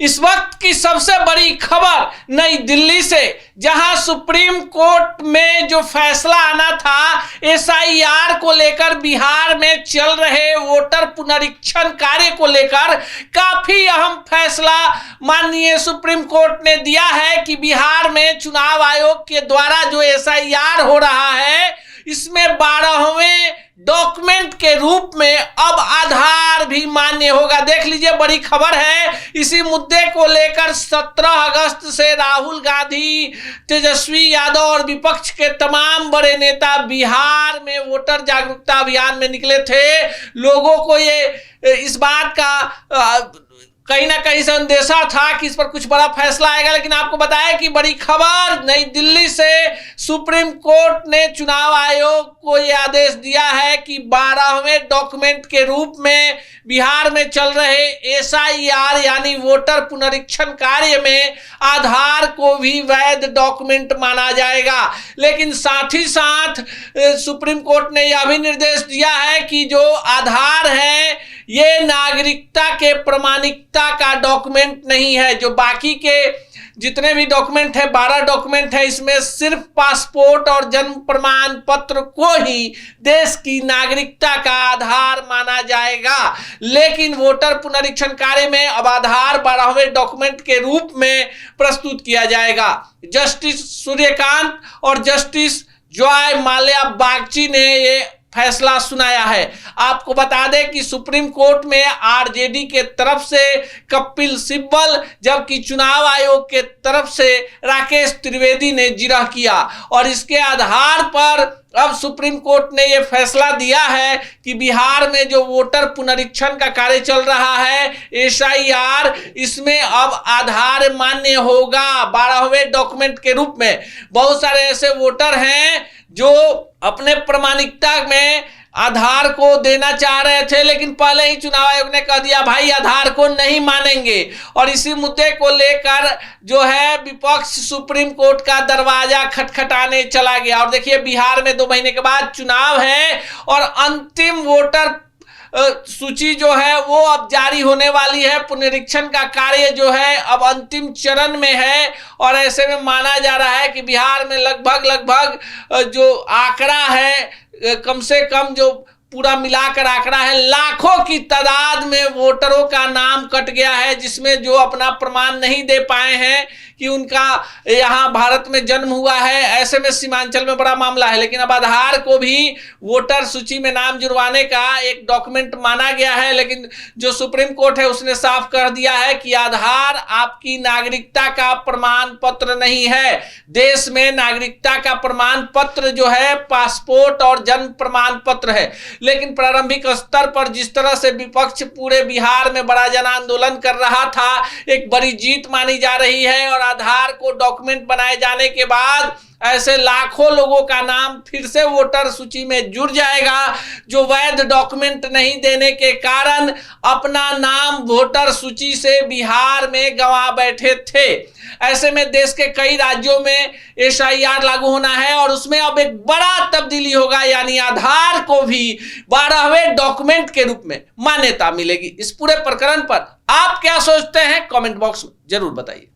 इस वक्त की सबसे बड़ी खबर नई दिल्ली से, जहां सुप्रीम कोर्ट में जो फैसला आना था एसआईआर को लेकर, बिहार में चल रहे वोटर पुनरीक्षण कार्य को लेकर काफी अहम फैसला माननीय सुप्रीम कोर्ट ने दिया है कि बिहार में चुनाव आयोग के द्वारा जो एसआईआर हो रहा है इसमें 12वें डॉक्यूमेंट के रूप में अब आधार भी मान्य होगा। देख लीजिए, बड़ी खबर है। इसी मुद्दे को लेकर 17 अगस्त से राहुल गांधी, तेजस्वी यादव और विपक्ष के तमाम बड़े नेता बिहार में वोटर जागरूकता अभियान में निकले थे। लोगों को ये इस बात का कहीं ना कहीं से अंदेशा था कि इस पर कुछ बड़ा फैसला आएगा, लेकिन आपको बताया कि बड़ी खबर नई दिल्ली से, सुप्रीम कोर्ट ने चुनाव आयोग को यह आदेश दिया है कि 12वें डॉक्यूमेंट के रूप में बिहार में चल रहे एसआईआर यानी वोटर पुनरीक्षण कार्य में आधार को भी वैध डॉक्यूमेंट माना जाएगा। लेकिन साथ ही साथ सुप्रीम कोर्ट ने यह भी निर्देश दिया है कि जो आधार है ये नागरिकता के प्रमाणिकता का डॉक्यूमेंट नहीं है। जो बाकी के जितने भी डॉक्यूमेंट है, 12 डॉक्यूमेंट है, इसमें सिर्फ पासपोर्ट और जन्म प्रमाण पत्र को ही देश की नागरिकता का आधार माना जाएगा। लेकिन वोटर पुनरीक्षण कार्य में अब आधार 12वें डॉक्यूमेंट के रूप में प्रस्तुत किया जाएगा। जस्टिस सूर्यकांत और जस्टिस जॉय माल्या बागची ने ये फैसला सुनाया है। आपको बता दें कि सुप्रीम कोर्ट में आरजेडी के तरफ से कपिल सिब्बल, जबकि चुनाव आयोग के तरफ से राकेश त्रिवेदी ने जिरह किया, और इसके आधार पर अब सुप्रीम कोर्ट ने यह फैसला दिया है कि बिहार में जो वोटर पुनरीक्षण का कार्य चल रहा है एसआईआर, इसमें अब आधार मान्य होगा 12वें डॉक्यूमेंट के रूप में। बहुत सारे ऐसे वोटर हैं जो अपने प्रमाणिकता में आधार को देना चाह रहे थे, लेकिन पहले ही चुनाव आयोग ने कह दिया भाई आधार को नहीं मानेंगे, और इसी मुद्दे को लेकर जो है विपक्ष सुप्रीम कोर्ट का दरवाजा खटखटाने चला गया। और देखिए, बिहार में 2 महीने के बाद चुनाव है और अंतिम वोटर सूची जो है वो अब जारी होने वाली है। पुनरीक्षण का कार्य जो है अब अंतिम चरण में है, और ऐसे में माना जा रहा है कि बिहार में लगभग जो आंकड़ा है, कम से कम जो पूरा मिलाकर आंकड़ा है, लाखों की तादाद में वोटरों का नाम कट गया है, जिसमें जो अपना प्रमाण नहीं दे पाए हैं कि उनका यहाँ भारत में जन्म हुआ है। ऐसे में सीमांचल में बड़ा मामला है। लेकिन अब आधार को भी वोटर सूची में नाम जुड़वाने का एक डॉक्यूमेंट माना गया है। लेकिन जो सुप्रीम कोर्ट है उसने साफ कर दिया है कि आधार आपकी नागरिकता का प्रमाण पत्र नहीं है। देश में नागरिकता का प्रमाण पत्र जो है पासपोर्ट और जन्म प्रमाण पत्र है। लेकिन प्रारंभिक स्तर पर जिस तरह से विपक्ष पूरे बिहार में बड़ा जन आंदोलन कर रहा था, एक बड़ी जीत मानी जा रही है, और आधार को डॉक्यूमेंट बनाए जाने के बाद ऐसे लाखों लोगों का नाम फिर से वोटर सूची में जुड़ जाएगा, जो वैध डॉक्यूमेंट नहीं देने के कारण अपना नाम वोटर सूची से बिहार में गंवा बैठे थे। ऐसे में देश के कई राज्यों में एसआईआर लागू होना है, और उसमें अब एक बड़ा तब्दीली होगा, यानी आधार को भी 12वें डॉक्यूमेंट के रूप में मान्यता मिलेगी। इस पूरे प्रकरण पर आप क्या सोचते हैं, कमेंट बॉक्स में जरूर बताइए।